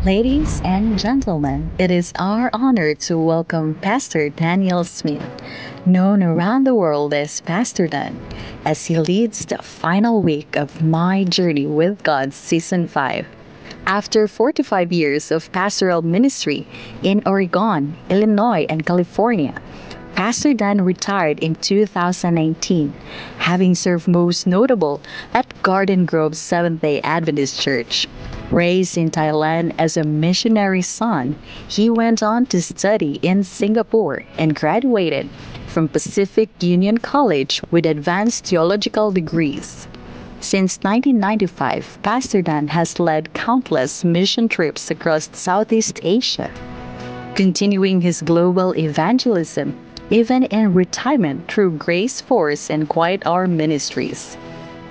Ladies and gentlemen, it is our honor to welcome Pastor Daniel Smith, known around the world as Pastor Dan, as he leads the final week of My Journey with God Season 5. After 45 years of pastoral ministry in Oregon, Illinois, and California, Pastor Dan retired in 2019, having served most notable at Garden Grove Seventh-day Adventist Church. Raised in Thailand as a missionary son, he went on to study in Singapore and graduated from Pacific Union College with advanced theological degrees. Since 1995, Pastor Dan has led countless mission trips across Southeast Asia, continuing his global evangelism even in retirement through Grace Force and Quiet Hour Ministries.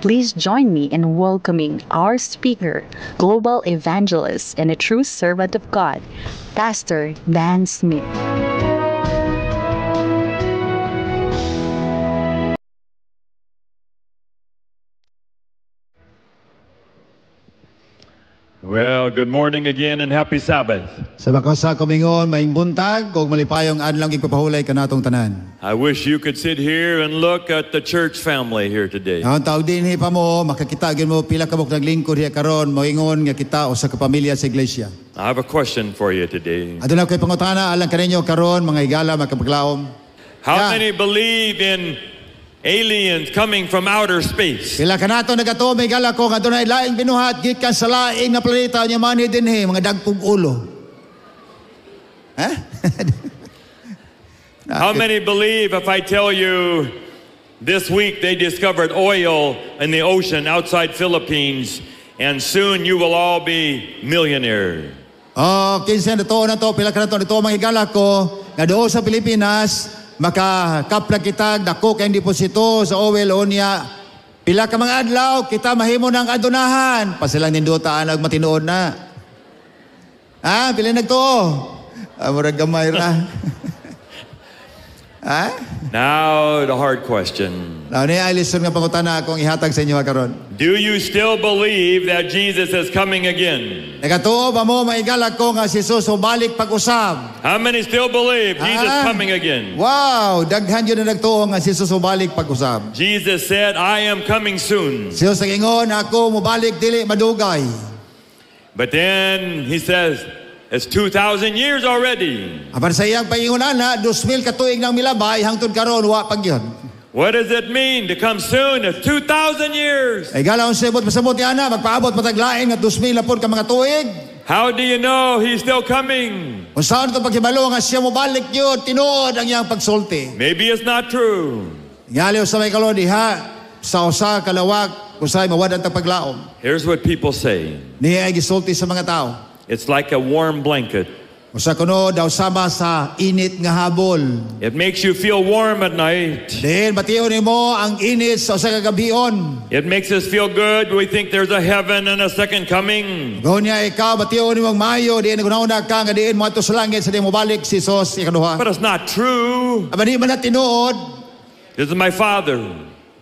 Please join me in welcoming our speaker, global evangelist, and a true servant of God, Pastor Dan Smith. Well, good morning again and happy Sabbath. Sa bakosa kumingon maing buntag kog malipayong adlaw gipapahulay kanatong tanan. I wish you could sit here and look at the church family here today. Ang taog dinhi pa mo makakita gyud mo pila ka buk naglingkod diha karon moingon nga kita usa ka pamilya sa iglesia. I have a question for you today. Aduna kay pangutana alang kaninyo karon mga higala makapaglaom. How many believe in aliens coming from outer space? Pila kanato nagato may higala ko nga dunay laing binuhat gikan sa laing na planeta nya man dinhi mga dagkog ulo. How many believe if I tell you this week they discovered oil in the ocean outside Philippines and soon you will all be millionaire? Oh, kinsa na to pila kanato dito mga higala ko nga doon sa Pilipinas makakapla kitag dako kay deposito sa oil onya pila ka mga adlaw kita mahimo ng adunahan pasilang nindutaan ag matinuod na pila nagtuo murag gamay ra Now the hard question. Now ni ay listen nga pangutana akong ihatag sa inyo karon. Do you still believe that Jesus is coming again? Nagatuo ba mo maigala ko nga si Jesus balik pag-usab? How many still believe Jesus coming again? Wow, daghan yun na nagtuo nga si Jesus balik pag-usab. Jesus said, I am coming soon. Si Jesus ingon ako mobalik dili madugay. But then he says, it's 2,000 years already. Apan sa iyang paingunan na 2,000 ka tuig nang milabay hangtod karon wa pagyon. What does it mean to come soon? It's 2,000 years. Ay galaw sebot pasabot ana magpaabot mataglaing nga 2,000 lapod ka mga tuig. How do you know he's still coming? Unsaon to paghibalo nga siya mobalik gyud tinuod ang iyang pagsulti. Maybe it's not true. Ngali sa may kalodi ha sa usa ka lawak usay mawad ang paglaom. Here's what people say. Niya ay gisulti sa mga tao. It's like a warm blanket. Usa kuno daw sama sa init nga habol. It makes you feel warm at night. Then bation nimo ang init sa usa ka gabion. It makes us feel good. We think there's a heaven and a second coming. Gonya ikaw bation nimo mayo diin gunawna ka nga diin mo ato sa langit sa di mo balik si Jesus ikaduha. But it's not true. Aba di man na tinuod. This is my father.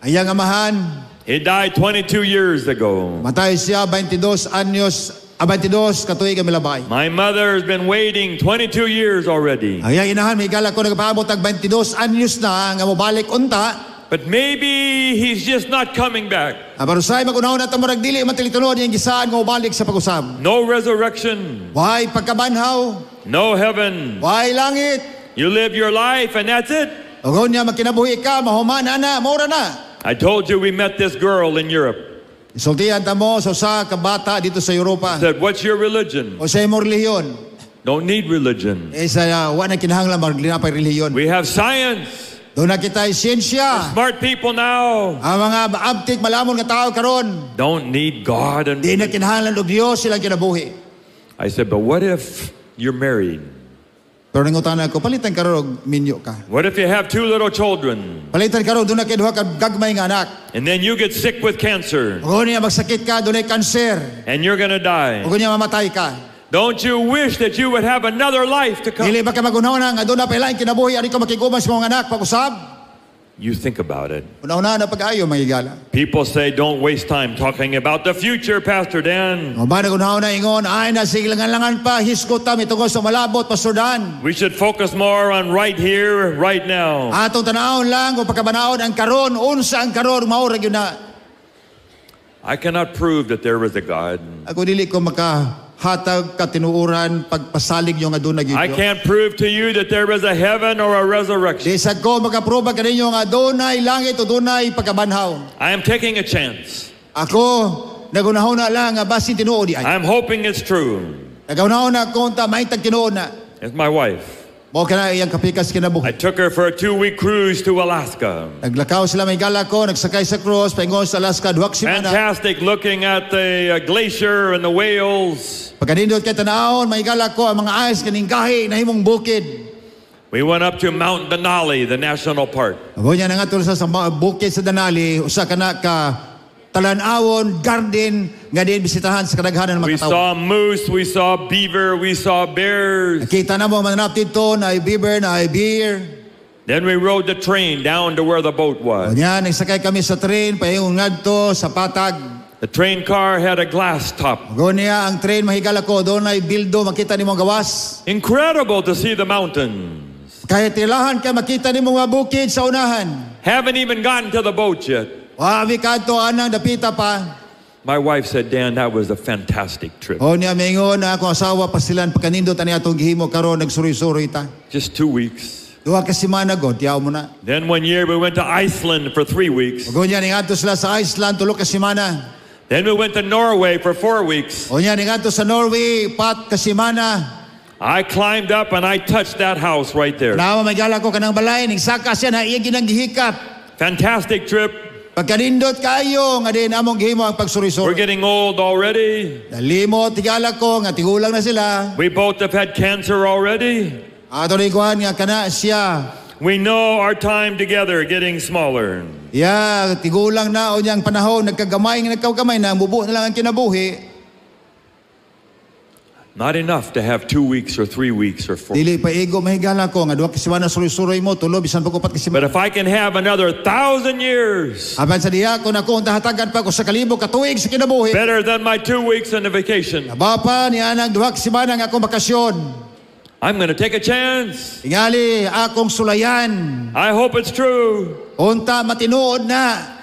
Ayang amahan. He died 22 years ago. Matay siya 22 anyos. 22 katuig ang milabay. My mother has been waiting 22 years already. Ang iyang inahan, may gala ko nagpaabot ang 22 anyos na nga mobalik unta. But maybe he's just not coming back. Abarusay magunahon na tamurag dili matilitunod yung gisaan nga mobalik sa pag-usab. No resurrection. Why pagkabanhaw? No heaven. Why langit? You live your life and that's it. Ugon niya magkinabuhi ka, mahuman na, mura na. I told you we met this girl in Europe. Isultihan ta mo sa usa ka bata dito sa Europa. Said, what's your religion? O sa imong relihiyon. Don't need religion. Sa wa na kinahanglan maglinapay relihiyon. We have science. Doon na kita siyensya. Smart people now. Ang mga abtik malamon nga tao karon. Don't need God. And di na kinahanglan og Dios silang kinabuhi. I said, but what if you're married? Pero nangutana ko, palitan ka ron, minyo ka. What if you have 2 little children? Palitan ka ron, doon na kayo duha ka gagmay nga anak. And then you get sick with cancer. Kung niya magsakit ka, doon ay kanser. And you're gonna die. Kung niya mamatay ka. Don't you wish that you would have another life to come? Dili ba ka magunaw na nga doon na pailain kinabuhi, ari ko makigumas mga anak, pag-usab? You think about it. Una-una na pag-ayo mga higala. People say, don't waste time talking about the future, Pastor Dan. O ba na kunaw na ingon, ay na sigilangan pa, hiskot ta, mitungkol sa malabot, Pastor Dan. We should focus more on right here, right now. Atong tanawon lang, kung pagkabanaon ang karon, unsa ang karon, maurag yun na. I cannot prove that there is a God. Ako dili ko makahatag katinuuran pagpasalig yung aduna gyud. I can't prove to you that there is a heaven or a resurrection. Di sad ko makaproba kaninyo nga adunay langit o dunay pagkabanhaw. I am taking a chance. Ako nagunahon na lang nga basin tinuod di ay. I'm hoping it's true. Nagunahon na ko ta maitag tinuod na. It's my wife. Mo kana iyang kapikas I kinabuhi. took her for a 2-week cruise to Alaska. Naglakaw sila may gala ko, nagsakay sa cruise, paingon sa Alaska, duwak semana. Fantastic looking at the glacier and the whales. Pagkanindot kay tanawon, may gala ko ang mga ice kaning gahi na himong bukid. We went up to Mount Denali, the national park. Ako niya nga tulsa sa bukid sa Denali, usa kana ka talan-awon, garden, nga din bisitahan sa kadaghanan ng We mga tao. saw moose, we saw beaver, we saw bears. Nakita na mo mananap dito na ay beaver, na ay beer. Then we rode the train down to where the boat O was. niya, nagsakay kami sa train, paingon ngadto sa patag. The train car had a glass top. Go niya, ang train mahigala ko, doon ay bildo, makita ni mong gawas. Incredible to see the mountains. Kahit tilahan ka, makita ni mong mga bukid sa unahan. Haven't even gotten to the boat yet. Wabi ka to, anang dapita pa. My wife said, Dan, that was a fantastic trip. O niya, mingon na akong asawa pa silang pagkanindot ani atong gihimo karon nagsuri-suri ta. Just 2 weeks. Duha ka semana god, tiyaw mo na. Then one year we went to Iceland for 3 weeks. O niya, ningadto sila sa Iceland, tulo ka semana. Then we went to Norway for 4 weeks. O niya, ningadto sa Norway, 4 ka semana. I climbed up and I touched that house right there. Nawa may gala ko kanang balay, nagsaka siya na iya ginang gihikap. Fantastic trip. Pagkanindot kayo, nga din among gihimo ang We're pagsuri-suri. getting old already. Nalimot, tigala ko, nga tigulang na sila. We both have had cancer already. Ato na ikuhan nga kana siya. We know our time together getting smaller. Ya, tigulang na o niyang panahon, nagkagamay nga nagkagamay na, bubo na lang ang kinabuhi. Not enough to have 2 weeks or 3 weeks or 4. Dili pa igo mahigala ko nga duha ka semana suroy-suroy mo tulo bisan pa ko pat ka semana. But if I can have another 1,000 years, Apan sa diha ko na kung tahatagan pa ko sa kalibo ka tuig sa kinabuhi. better than my 2 weeks on a vacation. Bapa ni anang duha ka semana nga akong bakasyon. I'm going to take a chance. Tingali akong sulayan. I hope it's true. Unta matinuod na.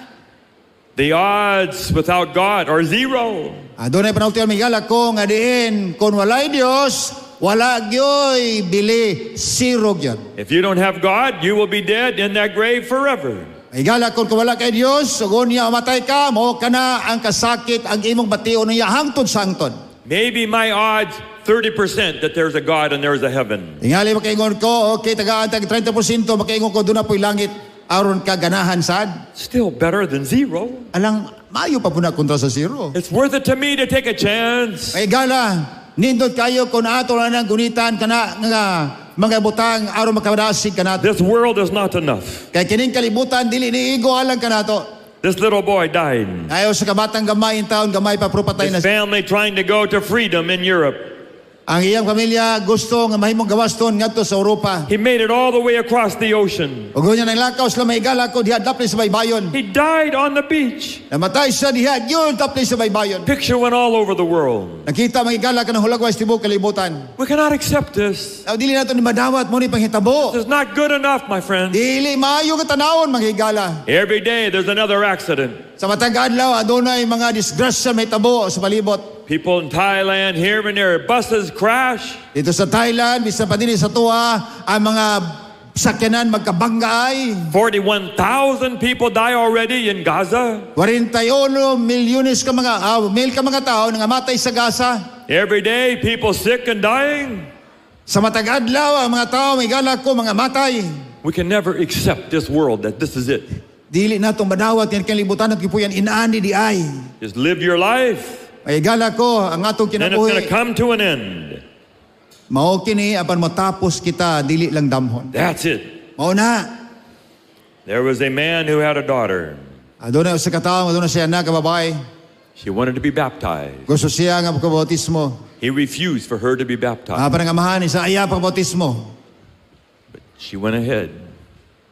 The odds without God are zero. Adunay panawtian mahigala ko nga diin kung walay Dios, wala gyoy bili zero gyud. If you don't have God, you will be dead in that grave forever. Mahigala kung wala kay Dios, sugon niya matay ka mo kana ang kasakit ang imong bation niya hangtod sa hangtod. Maybe my odds 30% that there's a God and there's a heaven. Tingali makaingon ko, okay, tagaan tag 30%, makaingon ko doon na po'y langit, aron ka ganahan sad. Still better than zero. Alang, mayo pa po na kontra sa zero. It's worth it to me to take a chance. May gala, nindot kayo kung ato na nang gunitan ka na nga mga butang aron makadasig ka nato. This world is not enough. Kay kining kalibutan, dili ni igo alang ka nato. This little boy died. Ayaw sa kabatang gamay, in taon gamay pa propatay na. His family trying to go to freedom in Europe. Ang iyang pamilya gusto nga mahimong gawaston ngadto sa Europa. He made it all the way across the ocean. Ug unya nang lakaw sila may gala ko diha dapli sa baybayon. He died on the beach. Namatay siya diha yun dapli sa baybayon. Picture went all over the world. Nakita mga gala ka ng hulagway sa tibok kalibutan. We cannot accept this. Aw dili nato ni madawat mo ni panghitabo. This is not good enough, my friend. Dili maayo ka tanawon mga higala. Every day there's another accident. Sa matag adlaw adunay mga disgrasya may tabo sa palibot. People in Thailand, here and there, buses crash. Dito sa Thailand, bisan pa dinhi sa tuwa, ang mga sakyanan magkabanggaay. 41,000 people die already in Gaza. 41 milyones ka mga mil ka mga tao nga matay sa Gaza. Every day, people sick and dying. Sa matag adlaw ang mga tao may gala ko mga matay. We can never accept this world that this is it. Dili natong madawat yan kalibutan at kipuyan inaani di ay. Just live your life, May gala ko ang atong and it's going to kinabuhi. come to an end. Mao kini apan matapos kita dili lang damhon. That's it. Mao na. There was a man who had a daughter. Aduna sa katawo aduna siya na ka babae. She wanted to be baptized. Gusto siya nga pagkabautismo. He refused for her to be baptized. Apan ang amahan sa iya pagkabautismo. She went ahead.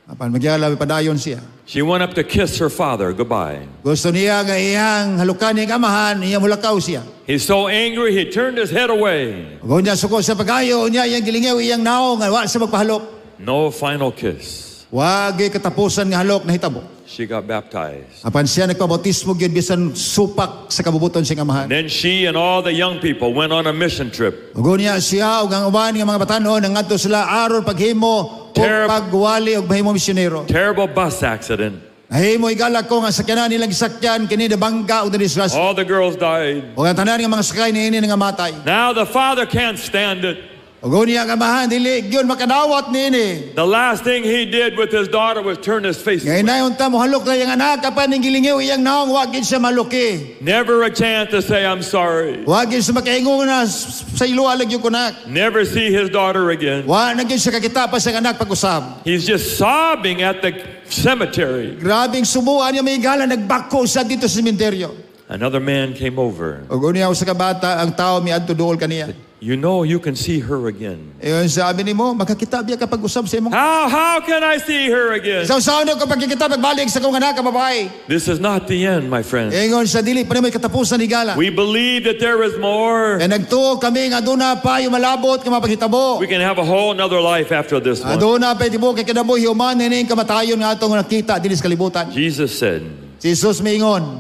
Apan magyala padayon siya. She went up to kiss her father goodbye. Gusto niya nga iyang halukan niyang amahan, iyang mulakaw siya. He's so angry, he turned his head away. Kung niya suko sa pagayo, niya iyang gilingaw, iyang naong, nga wa sa magpahalok. No final kiss. Wagi katapusan nga halok na hitabo. She got baptized. Apan siya nagpabautismo gyud bisan supak sa kabubuton siyang amahan. Then she and all the young people went on a mission trip. Ug niya siya ug ang uban nga mga batanon nangadto sila aron paghimo o pagwali og mahimo misyonero. Terrible bus accident. Ahimo igala ko nga sakyanan nilang gisakyan kini bangga ug disgrasya. All the girls died. Ug ang tanan nga mga sakay niini nga matay. Now the father can't stand it. Ug niya nga amahan dili gyud makadawat niini. The last thing he did with his daughter was turn his face Ngay away. na unta mo halok na iyang anak kapan ning gilingaw iyang naong wa gid siya maluki. Never a chance to say I'm sorry. Wa gid siya makaingon na sa ilo alag yung kunak. Never see his daughter again. Wa na gid siya kakita pa sa anak pag-usab. He's just sobbing at the cemetery. Grabing subuan niya may igala nagbako sa dito sa sementeryo. Another man came over. Ug unya usa ka bata ang tao miadto duol kaniya. You know you can see her again. Iyon sabi nimo makakita biya kapag usab sa imong. How can I see her again? Sa na kapag kita pagbalik sa kong anak ka babae. This is not the end, my friend. Ingon sa dili pa may katapusan igala. We believe that there is more. E nagtuo kami nga aduna pa yung malabot nga mapahitabo. We can have a whole another life after this one. Aduna pa tibo kay kinabuhi human ning kamatayon nga atong nakita dinhi sa kalibutan. Jesus said, Si Jesus miingon,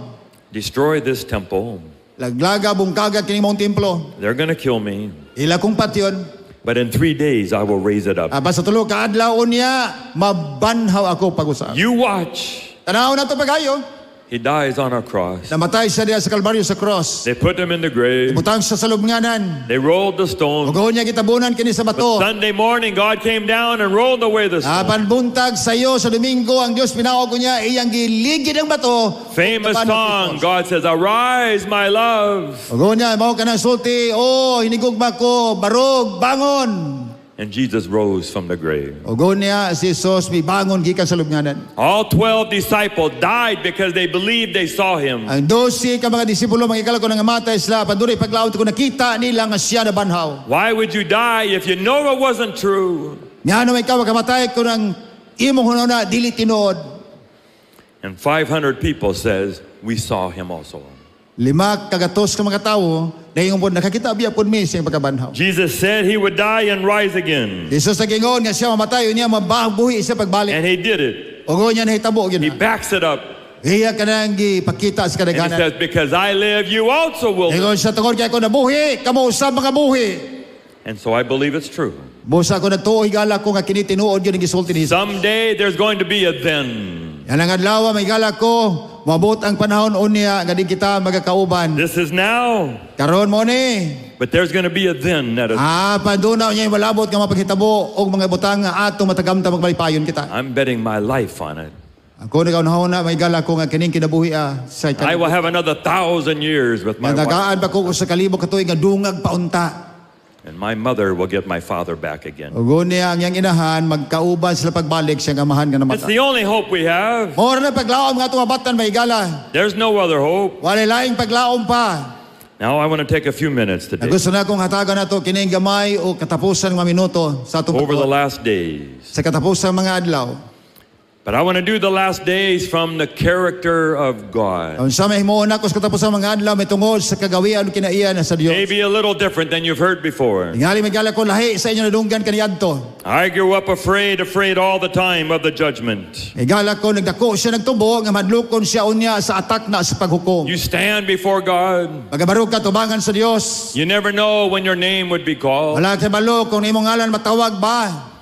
destroy this temple. laglaga bungkaga kini mong templo. They're going to kill me. Ila kong patyon. But in 3 days, I will raise it up. Basta tulo ka adlaw niya mabanhaw ako pag-usab. You watch. Tanaw na to pagayo. He dies on a cross. Namatay siya diya sa Kalbaryo sa cross. They put him in the grave. Butang sa salubnganan. They rolled the stone. Ug niya gitabunan kini sa bato. Sunday morning, God came down and rolled away the stone. Apan buntag sayo sa Domingo ang Dios pinaog niya iyang giligid ang bato. Famous song, God says, arise, my love. Ug niya mao kanang sulti, oh hinigugma ko, barog, bangon. And Jesus rose from the grave. Ug niya si Jesus mibangon gikan sa lubnganan. All 12 disciples died because they believed they saw him. Ang 12 ka mga disipulo mangikala ko nga matay sila paduri paglaot ko nakita nila nga siya na banhaw. Why would you die if you know it wasn't true? Ngano may ikaw kamatay ko nang imong hunona dili tinuod. And 500 people says, we saw him also. 5 kagatos ka mga tawo dayon pod nakakita biya pod mi siyang pagkabanhaw. Jesus said he would die and rise again. Jesus nagingon nga siya mamatay niya mababuhi siya pagbalik. And he did it. Ug niya nahitabo gyud. He backs it up. Iya kanang gipakita sa And he kadaghanan. says, because I live, you also will live. Ingon sa tungod kay ako nabuhi, kamo usab mga buhi. And so I believe it's true. Busa ko nagtuo higala ko nga kini tinuod gyud ang gisulti ni Jesus. Someday there's going to be a then. Yan ang adlaw may gala ko, mabot ang panahon unya nga di kita magakauban. This is now. Karon mo ni. But there's going to be a then that is. Padunaw niya malabot nga mapaghitabo og mga butang nga atong matagamta magmalipayon kita. I'm betting my life on it. Ako nagaunahon na may gala ko nga kining kinabuhi sa I will have another 1,000 years with my wife. Nagagaan pa ko sa kalibo katuig nga dungag paunta. And my mother will get my father back again. Ug niya ang iyang inahan magkauban sila pagbalik sa amahan nga It's namata. the only hope we have. Mora na paglaom nga atong batan may gala. There's no other hope. Wala laing paglaom pa. Now I want to take a few minutes today Gusto na kong hatagan nato kining gamay o katapusan nga minuto sa atong over the pagtuo. last days. Sa katapusan mga adlaw. But I want to do the last days from the character of God. Unsa may himuon ako sa katapusan mga adlaw may tungod sa kagawian kinaiya na sa Dios. Maybe a little different than you've heard before. Tingali may gala ko lahi sa inyo nadunggan kaniadto. I grew up afraid all the time of the judgment. May gala ko nagdako siya nagtubo nga madlukon siya unya sa atak na sa paghukom. You stand before God. Magabarog ka tubangan sa Dios. You never know when your name would be called. Wala ka balo kung imong ngalan matawag ba.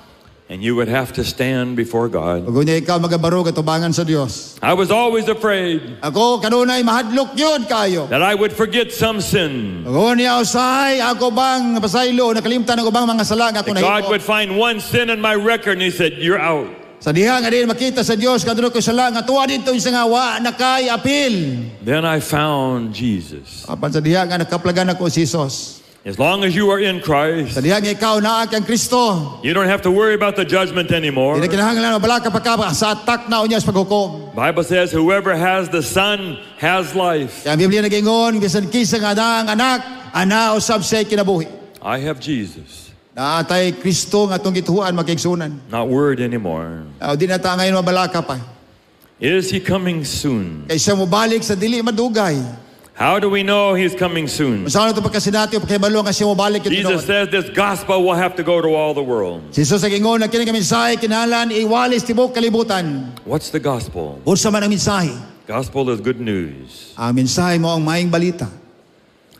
And you would have to stand before God. Ug unya ikaw magabarog ka tubangan sa Dios. I was always afraid Ako kanunay mahadlok yun kayo. that I would forget some sin. Ug unya usahay ako bang pasaylo nakalimtan ako bang mga sala nga ako That God nahimo. would find one sin in my record and he said, you're out. Sa diha nga din makita sa Dios kadto ko sala nga tuwa dito sa nga wa nakay apil. Then I found Jesus. Apan sa diha nga nakaplagan ako si Jesus. As long as you are in Christ, Sa diha nga ikaw naa kang Kristo. you don't have to worry about the judgment anymore. Di na kinahanglan bala ka pa sa atak na unya sa paghukom. Bible says, whoever has the Son has life. Kaya ang Biblia nagingon bisan kisa nga ang anak ana usab say kinabuhi. I have Jesus. Naatay Kristo nga atong gituhuan magkaigsunan. Not word anymore. Di na ta ngayon mabalaka pa. Is he coming soon? Kay siya mo balik sa dili madugay. How do we know he's coming soon? Masama ito pagkasinati o pagkibalo nga siya mo balik yung Jesus tinuod. says this gospel will have to go to all the world. Si Jesus ang ingon na kining mensahe kinahalan iwalis tibok kalibutan. What's the gospel? Unsa man ang mensahe? Gospel is good news. Ang mensahe mo ang maayong balita.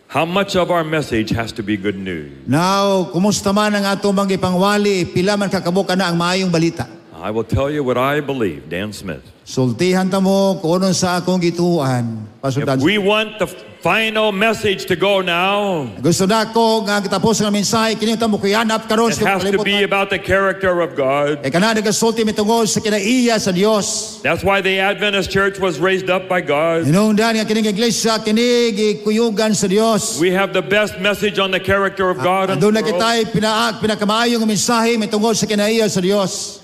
How much of our message has to be good news? Now, kumusta man ang atong mga ipangwali, pila man kakabuka na ang maayong balita. I will tell you what I believe, Dan Smith. Sultihan ta mo kung ano sa akong gituhuan. Pasudan. If we want the final message to go now, Gusto na ko nga kitapos ng mensahe kini ta mo kuyanap karon it sa has to be kalibutan. about the character of God. E kana nagasulti mitungod sa kinaiya sa Dios. That's why the Adventist church was raised up by God. Hinungdan nga kining iglesia kini gikuyugan sa Dios. We have the best message on the character of God in the Aduna world. kitay pinakamaayong nga mensahe mitungod sa kinaiya sa Dios.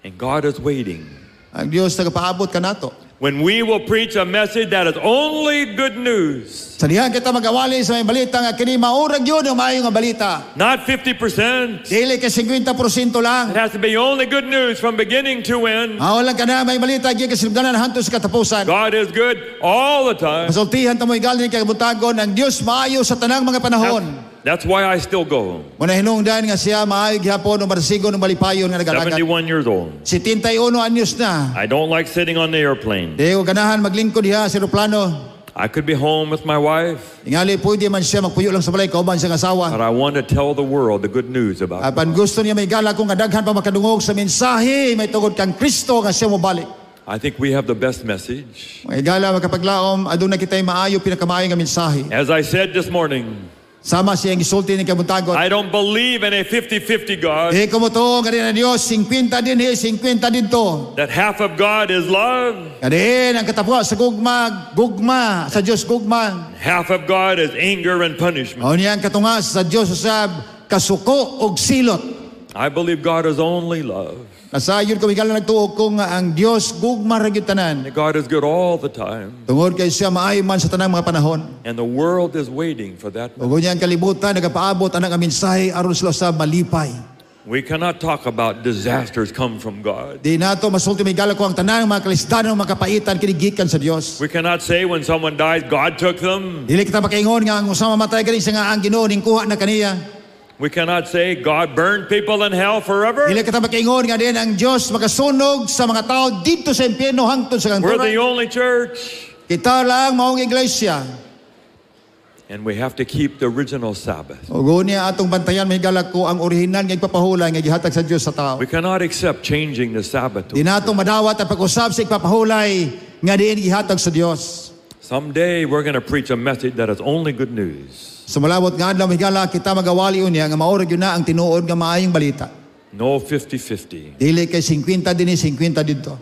And God is waiting. Ang Dios nagapaabot kanato. When we will preach a message that is only good news, Sa diha kita magawali sa may balita nga kini maurag yun ang maayong nga balita. not 50%. Dili ka 50% lang. It has to be only good news from beginning to end. Walang ka na may balita gyud kasilugdanan hantud sa katapusan. God is good all the time. Masultihan ta mo igal ni kabutagon ang Dios maayo sa tanang mga panahon. That's why I still go. Muna hinungdan nga siya maayo gihapon ng marsigon ng balipayon nga nagalagat. 71 years old. 71 anyos na. I don't like sitting on the airplane. Di ko ganahan maglingkod diha sa eroplano. I could be home with my wife, Ingali pwede man siya magpuyo lang sa balay kauban sa asawa. but I want to tell the world the good news about God. Apan gusto niya may gala kung kadaghan pa makadungog sa mensahe may tungod kang Kristo nga siya mo balik. I think we have the best message. May gala makapaglaom aduna kitay maayo pinakamaayo nga mensahe. As I said this morning, Sama siya ang gisulti ni kabutagon. I don't believe in a 50-50 God, Di ko mo to nga rin na Dios 50 din 50 dito. that half of God is love, Kadin ang katapuan sa gugma sa Dios gugma. half of God is anger and punishment. O niya ang katunga sa Dios usab kasuko og silot. I believe God is only love. Kasayod ko migala nagtuo ko nga ang Dios gugma ra gyud tanan. And God is good all the time. Tungod kay siya maayo man sa tanang mga panahon. And the world is waiting for that. Ug unya ang kalibutan nagapaabot anang nga mensahe aron sila sa malipay. We cannot talk about disasters come from God. Di nato masulti migala ko ang tanang mga kalisdanon mga kapaitan kini gikan sa Dios. We cannot say when someone dies, God took them. Dili kita makaingon nga ang usama matay kani sa nga ang Ginoo ning kuha na kaniya. We cannot say God burned people in hell forever. Dili kita makaingon nga din ang Dios makasunog sa mga tao dito sa impierno hangtod sa We're the kanturan. only church. Kita lang maong iglesia. And we have to keep the original Sabbath. Ug unya atong bantayan mahigala ko ang orihinal nga ipapahulay nga gihatag sa Dios sa tao. We cannot accept changing the Sabbath. Di natong madawat ang pag-usab sa ipapahulay nga diin gihatag sa Dios. Someday we're going to preach a message that is only good news. Sa malabot nga adlaw mahigala kita magawali unya nga maorag yun na ang tinuod nga maayong balita. No 50-50. Dili kay 50 din 50 dito.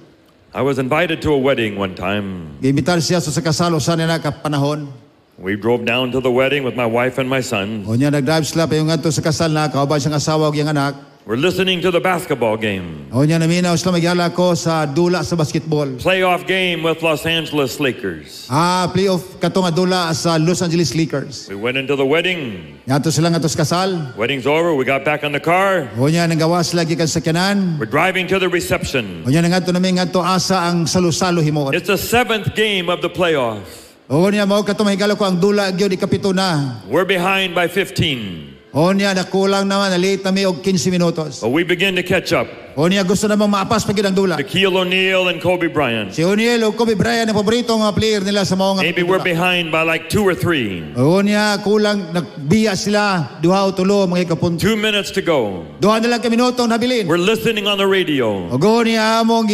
I was invited to a wedding one time. Giimbitar siya sa kasalo sa nila ka panahon. We drove down to the wedding with my wife and my son. Unya nagdrive sila pa yung ngadto sa kasal na kauban siyang asawa ug iyang anak. We're listening to the basketball game. Unya naminaw sila magyala ko sa dula sa basketball. Playoff game with Los Angeles Lakers. Playoff katong dula sa Los Angeles Lakers. We went into the wedding. Ngadto sila ngadto sa kasal. Wedding's over. We got back in the car. Unya nanggawas lagi kan sakyanan. We're driving to the reception. Unya ngadto nami ngadto asa ang salo-salo himuon. It's the 7th game of the playoff. Unya mao katong mahigala ko ang dula gyud ikapito na. We're behind by 15. Unya nakulang naman na late na mi og 15 minutos. But we begin to catch up. Unya gusto namang maapas pa gyud ang dula. Shaquille O'Neal and Kobe Bryant. Si O'Neal ug Kobe Bryant ang paborito nga player nila sa mao nga. Maybe we're behind by like 2 or 3. Unya kulang nagbiya sila duha o tulo mga ikapunto. 2 minutes to go. Duha na lang ka minutong nabilin. We're listening on the radio. Ogo niya among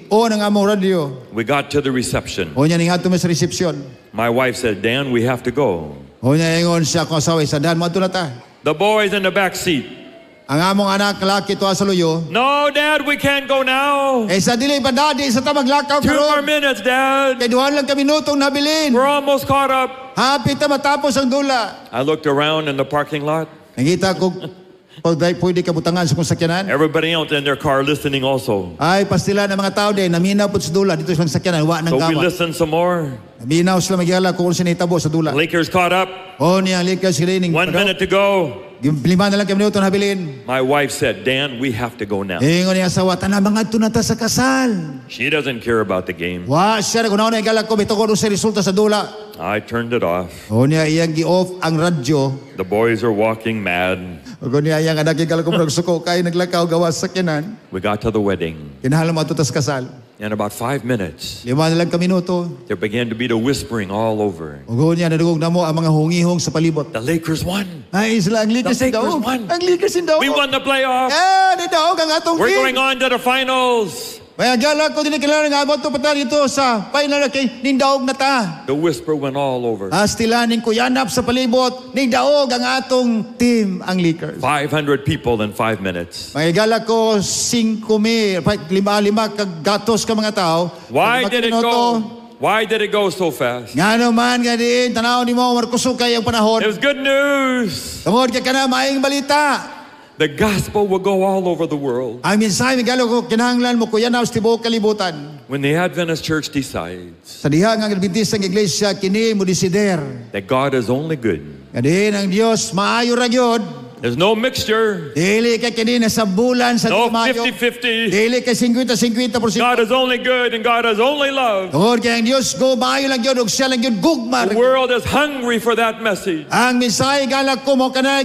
on ang among radio. We got to the reception. Unya ning adto sa reception. My wife said, Dan, we have to go. Unya ingon siya ko asawa sa dan mo na ta. The boys in the back seat. Ang among anak lalaki tuwa sa luyo. No, Dad, we can't go now. Sa dili pa dadi sa ta maglakaw 2 more karon. minutes, Dad. Kay duha lang ka minutong nabilin. We're almost caught up. Hapit ta matapos ang dula. I looked around in the parking lot. Nakita ko pwede kabutangan sa kung sakyanan. Everybody else in their car listening also. Ay, pastila ng mga tao din, naminaw po sa dula, dito silang sakyanan, wa ng So we gawa. listen some more. Naminaw sila magyala kung sino itabo sa dula. Lakers caught up. O niya, likas sila ning 1 minute to go. 5 na lang kami minuto na habilin. My wife said, Dan, we have to go now. Ingon niya asawa, tanang mga tunata sa kasal. She doesn't care about the game. Wa, siya na, kung na igala ko, may tukod sa resulta sa dula. I turned it off. O niya, iyang gi-off ang radyo. The boys are walking mad. O niya, iyang anak, igala ko, nagsuko kay naglakaw, gawas sa sakyanan. We got to the wedding. Kinahal mo atutas kasal. In about 5 minutes, 5 na lang ka minuto. there began to be the whispering all over. O niya, nadugog na mo ang mga hungihong sa palibot. The Lakers won. Ay, sila ang likas The in daog. Lakers won. Ang likas in daog. We won the playoff. Ni daog ang atong We're team. going on to the finals. Kaya gala ko din kailangan nga abot to pata dito sa final kay ning daog na ta. The whisper went all over. Astilaning ko yanap sa palibot ning daog ang atong team ang Lakers. 500 people in 5 minutes. May gala ko 5,000, 5 kag gatos ka mga tao. Why Pag did it minuto, go? Why did it go so fast? Nga naman nga din, tanaw ni mo markusukay ang panahon. It was good news. Tungod ka na maayong balita. The gospel will go all over the world. Ang mensahe mi galo ko kinahanglan mo kuya na sa tibuok kalibutan. When the Adventist Church decides Sa diha nga Adventista nga iglesia kini mo desider. that God is only good, Nga din ang Dios maayo ra gyud. there's no mixture, Dili ka kini sa bulan sa no maayo. 50-50. Dili ka 50-50%. God is only good and God is only love. Tungod kay ang Dios go maayo lang gyud ug siya lang gyud gugma. The world is hungry for that message. Ang mensahe galak ko mo kana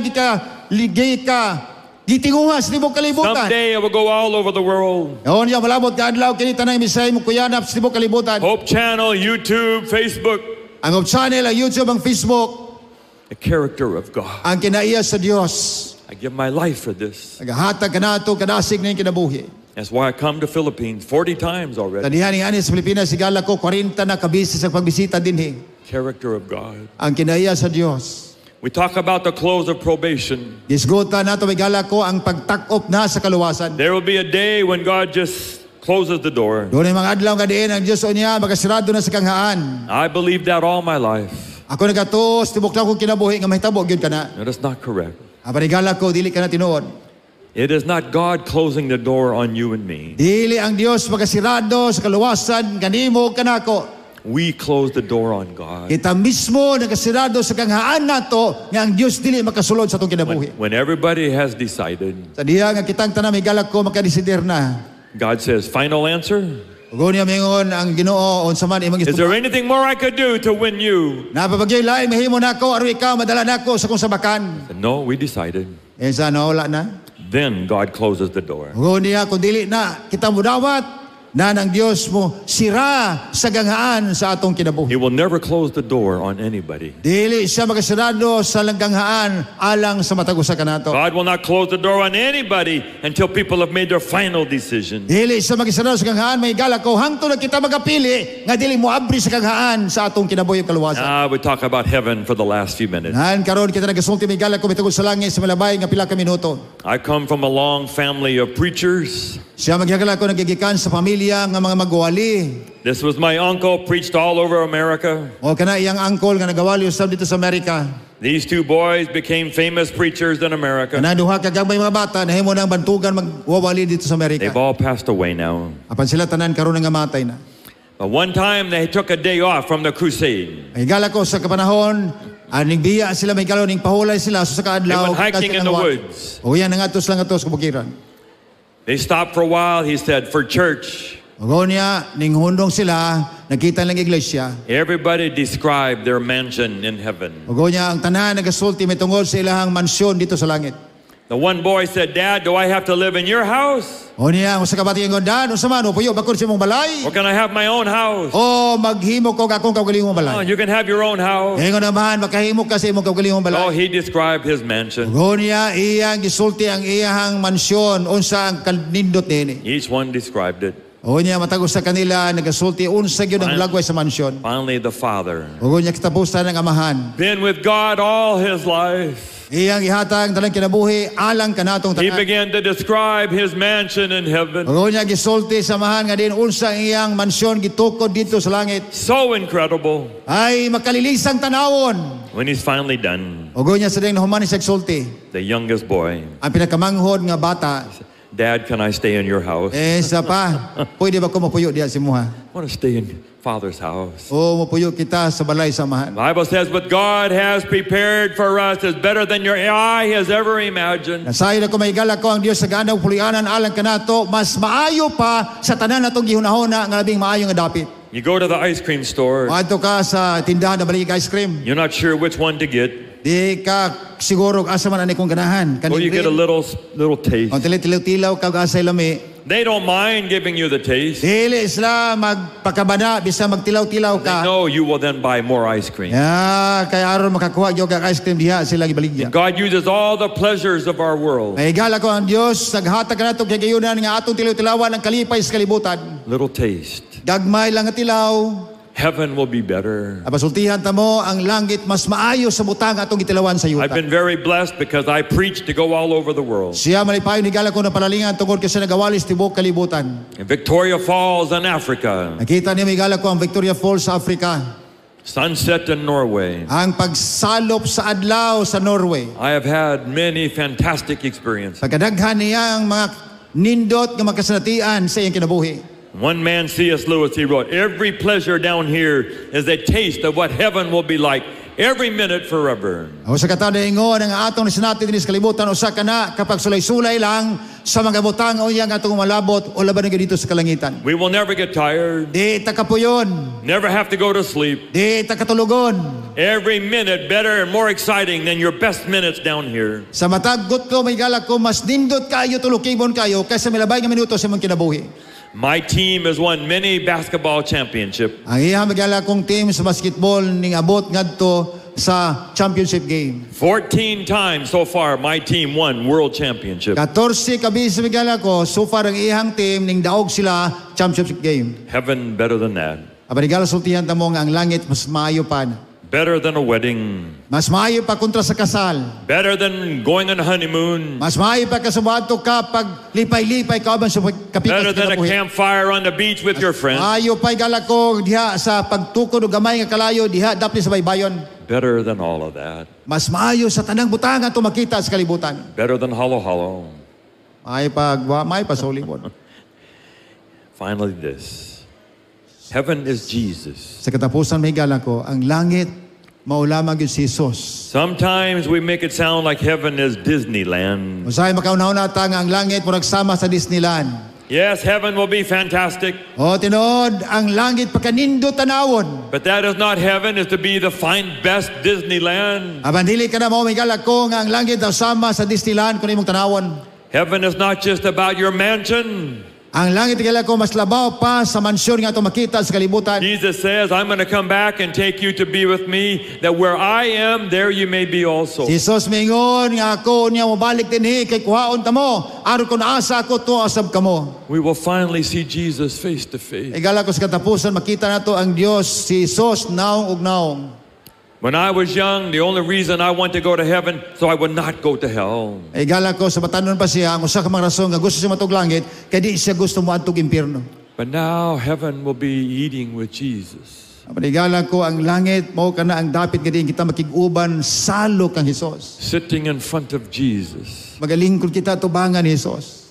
ligay ka gitinguha sa tibuok kalibutan. Someday it will go all over the world. Noon niya malabot ka adlaw kini tanang mensahe mo kuyanap sa tibuok kalibutan. Hope Channel, YouTube, Facebook, Ang channel, ang YouTube, ang Facebook, the character of God. ang kinaiya sa Dios. I give my life for this. Nagahatag ka na ito, kadasig na yung kinabuhi. That's why I come to Philippines 40 times already. Tanihan ni Ani sa Pilipinas, sigala ko, 40 na kabisi sa pagbisita din eh. Character of God. Ang kinaiya sa Dios. We talk about the close of probation. Gisgota na ito, igala ko, ang pagtakop na sa kaluwasan. There will be a day when God just closes the door. Doon ay mga adlaw nga diin, ang Diyos o niya, makasirado na sa kanghaan. I believed that all my life. Ako nagatos, tibok lang ko kinabuhi, nga mahitabo, yun ka na. That is not correct. Abanigala ko, dili ka na tinuod. It is not God closing the door on you and me. Dili ang Diyos makasirado sa kaluwasan, kanimo kanako. We close the door on God. Kita mismo nakasirado sa kanghaan nato nga ang Diyos dili makasulod sa atong kinabuhi. When everybody has decided, Sa diha nga kitang tanang may galak ko makadesider na. God says, final answer? Ug niya mingon ang Ginoo unsa man imong Is there anything more I could do to win you? napapagyoy lain mahimo nako aron ikaw madala nako sa kung sabakan. No, we decided. Sa wala na. Then God closes the door. Ug niya kung dili na kita mudawat na ng Dios mo sira sa ganghaan sa atong He kinabuhi. will never close the door on anybody. Dili siya makasirado sa langganghaan alang sa matagusa kanato. God will not close the door on anybody until people have made their final decision. Dili siya makasirado sa ganghaan may galak ko hangtod na kita magapili nga dili mo abri sa ganghaan sa atong kinabuhi ug kaluwasan. We talk about heaven for the last few minutes. Nan karon kita nagasulti may galak ko mitugod sa langit sa malabay nga pila ka minuto. I come from a long family of preachers. Siya magyagala ko nagigikan sa pamilya nga mga magwali. This was my uncle, preached all over America. O kana iyang uncle nga nagawali usab dito sa Amerika. These two boys became famous preachers in America. Kana duha ka gagmay mga bata nahimo nang bantugan magwawali dito sa Amerika. They've all passed away now. Apan sila tanan karon nga matay na. But one time they took a day off from the crusade. Ay gala ko sa kapanahon aning biya sila may galon ning pahulay sila sa They kaadlaw. went hiking in the woods. O yan nga atos lang atos kubukiran. They stopped for a while, he said, for church. Ugo niya, ning hundong sila, nakita lang iglesia. Everybody described their mansion in heaven. Ugo niya, ang tanan nagasulti may tungod sa ilahang mansyon dito sa langit. The one boy said, Dad, do I have to live in your house? O niya, kung sa kabati yung gondan, o sa man, o puyo, bakod sa mong balay. Or can I have my own house? O maghimo ko akong kaugalingong Oh, balay. you can have your own house. Ngayon naman, makahimo ka sa imong kaugalingong Oh, balay. he described his mansion. Ugo niya, iyang gisulti ang iyahang mansyon, unsa ang kanindot nini. Each one described it. O niya, matagos sa kanila, nagasulti, unsa yun ang lagway sa mansyon. Finally, the father, Ugo niya, kitapusan ng amahan. been with God all his life. Iyang ihatag talang kinabuhi alang kanatong He tanan. began to describe his mansion in heaven. Ugo niya gisulti samahan nga din unsa ang iyang mansyon gitukod dito sa langit. So incredible. Ay makalilisang tanawon. When he's finally done, Ug unya sa ding nahuman ni sa sulti. the youngest boy, Ang pinakamanghod nga bata, Dad, can I stay in your house? isa pa, pwede ba ko mapuyo diha si muha? I want to stay in Father's house. O mapuyo kita sa balay samahan. Bible says what God has prepared for us is better than your eye has ever imagined. Nasayo na ko mahigala ko ang Dios sa ganaw pulianan alang kanato mas maayo pa sa tanan natong gihunahuna nga labing maayo nga dapit. You go to the ice cream store, Adto ka sa tindahan na balig ice cream. you're not sure which one to get. Di ka siguro asa man ani kong ganahan. Well, you get a little taste. Ang tilaw kag asay lami. They don't mind giving you the taste. Dili sila magpakabana bisa magtilaw-tilaw They ka. know you will then buy more ice cream. Ya, kay aron makakuha gyud kag ice cream diha sila gibaligya. God uses all the pleasures of our world. Mahigala ko ang Dios naghatag kanato kay gayunan nga atong tilaw-tilawan ang kalipay sa kalibutan. Little taste. Gagmay lang nga tilaw. Heaven will be better. Apasultihan ta mo ang langit mas maayo sa butang atong gitilawan sa I've yuta. been very blessed because I preach to go all over the world. Siya malipayon higala ko na palalingan tungod kasi nagawalis tibok kalibutan. In Victoria Falls in Africa, Nakita niya higala ko ang Victoria Falls sa Africa. sunset in Norway. Ang pagsalop sa adlaw sa Norway. I have had many fantastic experiences. Pagkadaghan niya ang mga nindot nga makasanatian sa iyang kinabuhi. One man, C.S. Lewis, he wrote, every pleasure down here is a taste of what heaven will be like every minute forever. O sa katao ingon ang atong sinati dinhi sa kalibutan usa kana kapag sulay-sulay lang sa mga butang o yang atong malabot o laban nga dito sa kalangitan. We will never get tired, Di ta kapuyon, never have to go to sleep. di ta katulugon. Every minute better and more exciting than your best minutes down here. Sa mataggot ko may galak ko mas nindot kayo tulukibon kayo kaysa milabay nga minuto sa imong kinabuhi. My team has won many basketball championships. Ang iyang magala kong team sa basketball ning abot ngadto sa championship game. 14 times so far, my team won world championship. 14 kabis magala ko so far ang iyang team ning daog sila championship game. Heaven better than that. Abarigala sultihan ta mo nga ang langit mas maayo pa. Better than a wedding. Mas maayo pa kontra sa kasal. Better than going on a honeymoon. Mas maayo pa kasubato ka pag lipay-lipay ka ba sa kapikas Better than a kinabuhi. campfire on the beach with your friends. Maayo pa gala ko diha sa pagtukod og gamay nga kalayo diha dapli sa baybayon. Better than all of that. Mas maayo sa tanang butang ato makita sa kalibutan. Better than Hollow Hollow. May pa sa ulibon. Finally this. Heaven is Jesus. Sa katapusan may gala ko, ang langit maulamang yun si Jesus. Sometimes we make it sound like heaven is Disneyland. Usahay makaunahon nata nga ang langit mo nagsama sa Disneyland. Yes, heaven will be fantastic. O tinood, ang langit pagkanindo tanawon. But that is not heaven, is to be the fine best Disneyland. Aban dili ka na mo may gala ko nga ang langit daw sama sa Disneyland kung imong tanawon. Heaven is not just about your mansion. Ang langit gala ko mas labaw pa sa mansyon nga ato makita sa kalibutan. Jesus says, I'm going to come back and take you to be with me, that where I am, there you may be also. Jesus mingon nga ako niya mobalik dinhi kay kuhaon ta mo aron kun asa ako to asab kamo. We will finally see Jesus face to face. Igala ko sa katapusan makita nato ang Dios si Jesus naong ug naong. When I was young, the only reason I want to go to heaven, so I would not go to hell. Igala ko sa batanon pa siya ang usa ka mga rason nga gusto siya matug langit kay di siya gusto moadtog impierno. But now heaven will be eating with Jesus. Igala ko ang langit mao kana ang dapit nga diin kita makig-uban salo kang Hesus. Sitting in front of Jesus, Magalingkod kita tubangan ni Hesus.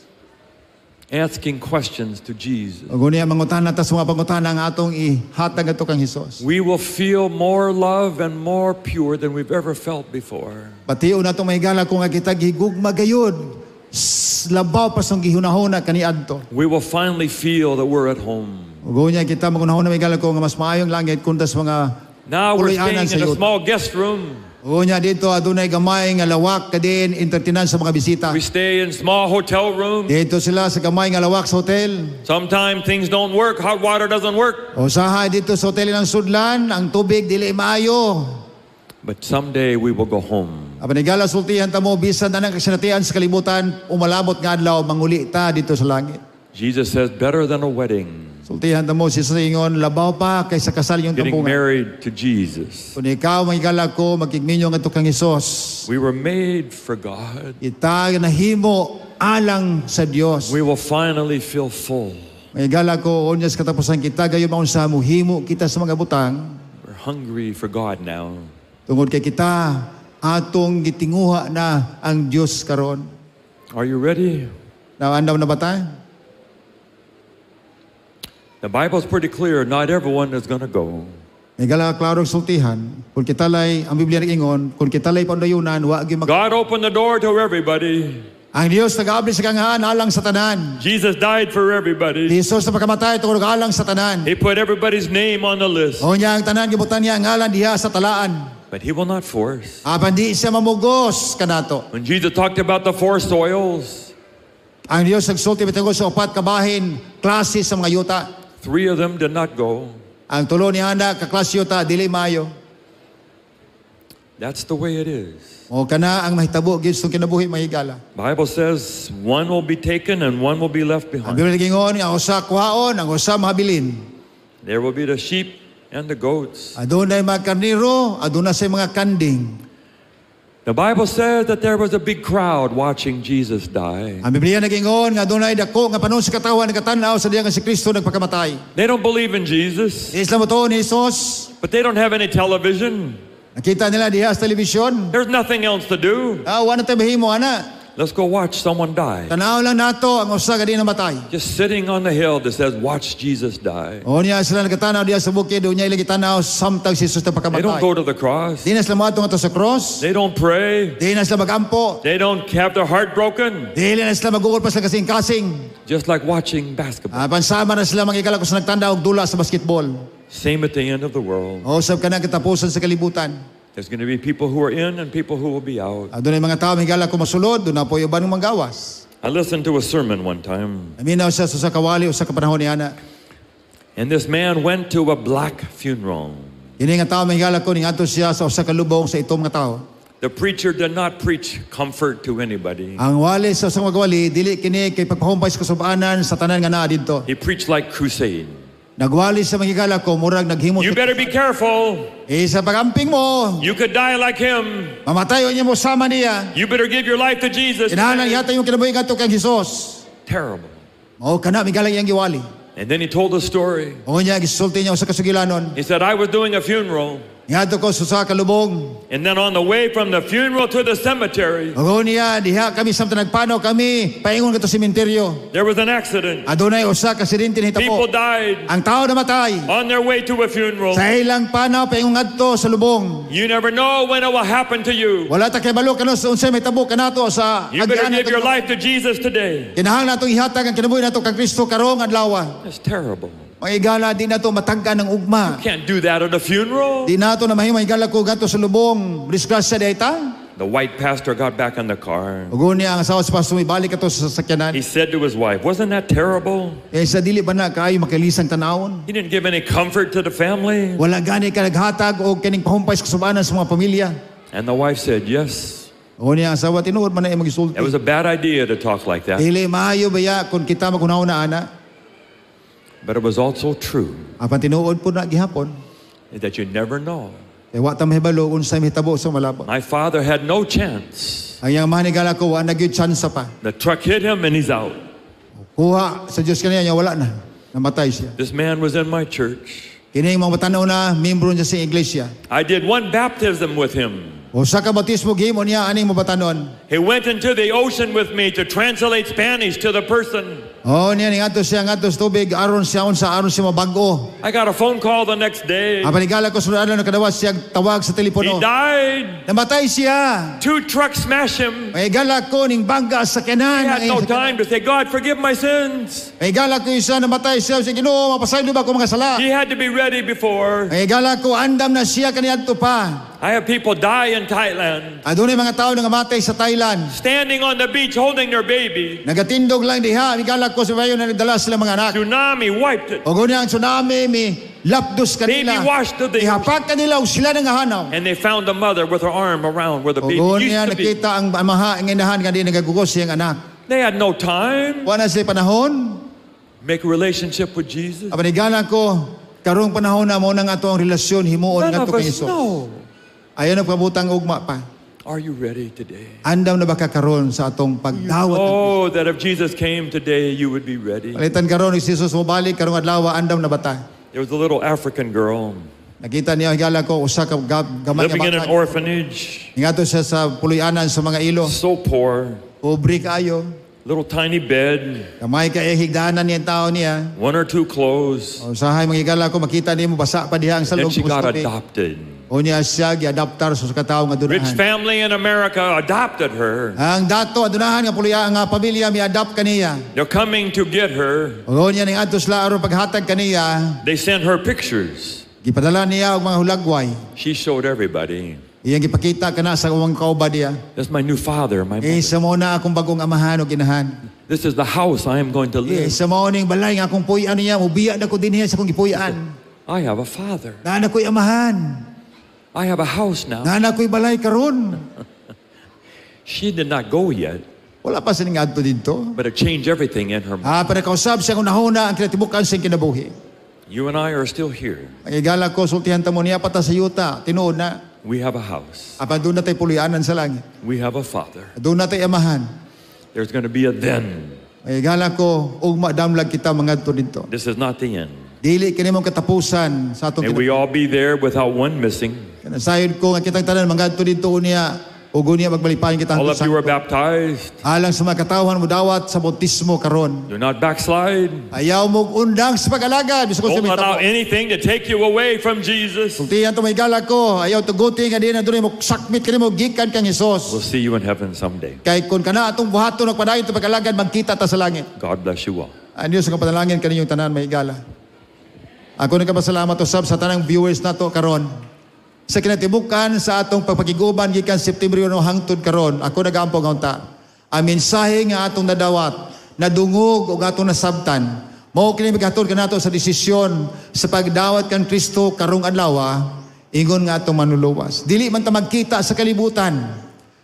asking questions to Jesus. Ug unya mangutana ta sa mga pangutana nga atong ihatag ato kang Hesus. We will feel more love and more pure than we've ever felt before. Patiyo na itong mahigala kung nga kita gihigugma gayud. Labaw pa sa gihunahuna kaniadto. We will finally feel that we're at home. Ug unya kita magunahuna mahigala ko nga mas maayong langit kuntas mga Now we're puloy-anan staying in sa a yuta. small guest room. Ug unya dito adunay gamay nga lawak kadin entertainan sa mga bisita. We stay in small hotel rooms. Dito sila sa gamay nga lawak sa hotel. Sometimes things don't work. Hot water doesn't work. Usahay dito sa hotel ng sudlan, ang tubig dili maayo. But someday we will go home. Abanigala sultihan ta mo bisan na nang kasinatian sa kalibutan, umalabot nga adlaw manguli ta dito sa langit. Jesus says, better than a wedding, Sultihan ta mo si Singon, labaw pa kaysa kasal yung getting tampungan. married to Jesus. Kung ikaw mahigala ko, magkigminyo nga ito kang Isos. We were made for God. Ita nahimo alang sa Dios. We will finally feel full. Mahigala ko, unyas katapusan kita, gayo maun sa muhimo kita sa mga butang. We're hungry for God now. Tungod kay kita atong gitinguha na ang Dios karon. Are you ready? Naandam na ba tayo? The Bible's pretty clear. Not everyone is going to go. May klarong sultihan, kung kitalay, ang Biblia nag-ingon, kung kitalay pandayunan, wag gyud God opened the door to everybody. Ang Dios nag-abli sa kangahan alang sa tanan. Jesus died for everybody. Jesus na pagkamatay tungod alang sa tanan. He put everybody's name on the list. O niya ang tanan gibutan niya ang ngalan diha sa talaan. But he will not force. Apan di siya mamugos kanato. When Jesus talked about the four soils, Ang Dios nagsulti bitungod sa upat ka bahin, klase sa mga yuta. 3 of them did not go. Ang tulo ni handa ka klase yuta dili maayo. That's the way it is. O kana ang mahitabo gyud sa kinabuhi mahigala. Bible says one will be taken and one will be left Ang behind. Biblia nag-ingon ang usa kuhaon, ang usa mahabilin. There will be the sheep and the goats. Adunay mga karniro, aduna say mga kanding. The Bible says that there was a big crowd watching Jesus die. Ang Biblia nag-ingon nga adunay dako nga panon sa katawan nagatan-aw sa diha nga si Kristo nagpakamatay. They don't believe in Jesus, Islam mo to ni Jesus. but they don't have any television. Nakita nila diha sa telebisyon. There's nothing else to do. Wala tayo mahimo ana. Let's go watch someone die. Tanaw lang nato ang usa ka di namatay. Just sitting on the hill that says, watch Jesus die. O niya sila nagkatanaw diha sa bukid, unya ila gitanaw samtang si Jesus na They don't pagkamatay. go to the cross. Di na sila moadto ngadto sa cross. They don't pray. Di na sila magampo. They don't have their heart broken. Di na sila magugol pa sila kasing-kasing. Just like watching basketball. Pansama na sila mangikala kung sa nagtanda og dula sa basketball. Same at the end of the world. O sab ka na katapusan sa kalibutan. There's going to be people who are in and people who will be out. Doon ay mga tao mahigala ko masulod, doon na po yung banong manggawas. I listened to a sermon one time, Aminaw siya sa kawali o sa kapanahon ni Ana. and this man went to a black funeral. Ini nga tao mahigala ko, ningadto siya sa usa ka lubong sa itom nga tao. The preacher did not preach comfort to anybody. Ang wali sa usang magwali, dili kini kay pagpahumpay sa kasubanan sa tanan nga naa didto. He preached like crusade. Nagwali sa mahigala ko, murag naghimo. You better be careful. Sa pagamping mo, You could die like him. mamatay o niya mo sama niya. You better give your life to Jesus. Kinahanglan yata yung kinabuhi ngadto kang Hesus. Terrible. O kana migalang iyang giwali. And then he told a story. O niya gisulti niya usa ka sugilanon. He said, I was doing a funeral, Ngadto ko sa usa ka lubong. and then on the way from the funeral to the cemetery, O niya diha kami samtang nagpanaw kami paingon kadto sementeryo. there was an accident. Adunay usa ka aksidente People nahitabo. died Ang tao namatay. on their way to a funeral. Sa ilang panaw paingon ngadto sa lubong. You never know when it will happen to you. Wala ta kay balo kano sa unsay mahitabo kanato sa You better agian give your nato. life to Jesus today. Kinahanglan natong ihatag ang kinabuhi nato kang Kristo karong adlaw. That's terrible. Mga igala di nato matagka ng ugma. Can't do that at a funeral. Di nato na mahimay igala ko gato sa lubong. Disgrasya dayta. The white pastor got back in the car. Ugo niya ang asawa sa pastor ibalik ato sa sasakyanan. He said to his wife, wasn't that terrible? Sa dili ba na kaayo makilisang tanawon? He didn't give any comfort to the family. Wala gani ka naghatag o kining pahumpay sa kasubanan sa mga pamilya. And the wife said, yes. Ugo niya ang asawa tinuod man na magisulti. It was a bad idea to talk like that. Dili maayo baya kung kita magunaw na ana. But it was also true Apan tinuod po na gihapon. that you never know. Kay wa ta mahibalo unsay mahitabo sa malabo. My father had no chance. Ang yang manigala ko wa nagyud chance pa. The truck hit him and he's out. Kuha sa Dios kaniya niya wala na. Namatay siya. This man was in my church. Kining mga matanaw na membro niya sa iglesia. I did one baptism with him. O sa ka bautismo gihimo niya aning mabatanon. He went into the ocean with me to translate Spanish to the person. O niya ning adto siya ngadto sa tubig aron siya aron siya mabag-o. I got a phone call the next day. Apanigala ko sunod adlaw nakadawas siya tawag sa He telepono. died. Namatay siya. 2 trucks smashed him. May gala ko ning bangga sa He kanan. had no time to say, God, forgive my sins. May gala ko isa namatay siya sa Ginoo mapasaylo ba ko mga sala. He had to be ready before. May gala ko andam na siya kaniadto pa. I have people die in Thailand, Adunay mga tao nga matay sa Thailand. standing on the beach holding their baby. Nagatindog lang diha, migala ko sa bayo na nagdala sila mga anak. Tsunami wiped it. O guni ang tsunami, mi lapdos kanila. Baby washed to the Ihapak kanila o sila nang hanaw. And they found the mother with her arm around where the O baby guni used to be. nakita ang amaha, ang inahan nga di nagagugos siyang anak. They had no time. Wala sila panahon. Make a relationship with Jesus. Abanigala ko, karong panahon na mo nang ato ang relasyon himuon None nga of to kay us Isus. know. Ayon ang pabutang ugma pa. Are you ready today? Andam na ba ka karon sa atong pagdawat? Oh, that if Jesus came today, you would be ready. Palitan karon ni Jesus mo balik karong adlaw andam na bata. There was a little African girl. Nakita niya higala ko usa ka gamay living in an ka orphanage, Ingato siya sa puloy-anan sa mga ilo. so poor, Pobre kaayo. little tiny bed, Kamay ka higdanan niya ang tao niya. one or two clothes. Usahay mga higala ko makita nimo basa pa diha ang Then salog she got gusto ni. adopted. O niya siya giadaptar sa katao nga Rich dunahan. family in America adopted her. Ang dato adunahan nga puloy nga pamilya mi-adapt kaniya. They're coming to get her. O niya ning adto sila aron paghatag kaniya. They sent her pictures. Gipadala niya og mga hulagway. She showed everybody. Iyang gipakita kana sa uwang kauba diya. That's my new father, my mother. Isa mo na akong bagong amahan o ginahan. This is the house I am going to live. Isa mo ning balay nga akong puy-an niya, mubiya na ko dinhi sa akong gipuy-an. I have a father. Nana ko'y amahan. I have a house now. Nana ko'y balay karon. She did not go yet, Wala pa sining adto dito. but it changed everything in her mind. Para kausab siya kung nahuna ang kinatibukan sa kinabuhi. You and I are still here. Ang igala ko, sultihan ta mo niya pata sa yuta. Tinuod na. We have a house. Apan doon na tayo pulianan sa langit. We have a father. Doon na tayo amahan. There's going to be a then. Ang igala ko, ugma damlag kita mga adto dito. This is not the end. Dili kini mong katapusan sa atong May we all be there without one missing. kinasayod ko nga kitang tanan mga adto dito niya. Ugo niya magbalipayan kita All hangtod of you are sakto. baptized. Alang sa mga katawhan mo dawat sa bautismo karon. Do not backslide. Ayaw mo undang sa pag-alagad. Bisan ko Don't siya allow mitabo. anything to take you away from Jesus. Sultihan to may gala ko. Ayaw tuguti nga din na doon mo sakmit ka mo gikan kang We'll Hesus. see you in heaven someday. Kay kun kana atong buhaton nagpadayon to pag-alagad magkita ta sa langit. God bless you all. Diyos ang panalangin kaninyong tanan may gala. Ako nagpasalamat usab sa tanang viewers nato karon. Sa kinatibukan sa atong pagpakiguban gikan September 1 hangtod karon, ako nagaampo nga unta. Ang mensahe nga atong nadawat, nadungog ug atong nasabtan, mao kini migatod kanato sa desisyon sa pagdawat kan Kristo karong adlaw, ingon nga atong manuluwas. Dili man ta magkita sa kalibutan.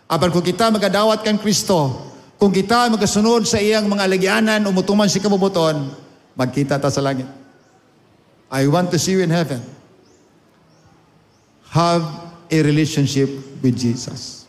Apan kung kita magadawat kan Kristo, kung kita magasunod sa iyang mga alagyanan o mutuman si kabubuton, magkita ta sa langit. I want to see you in heaven. Have a relationship with Jesus.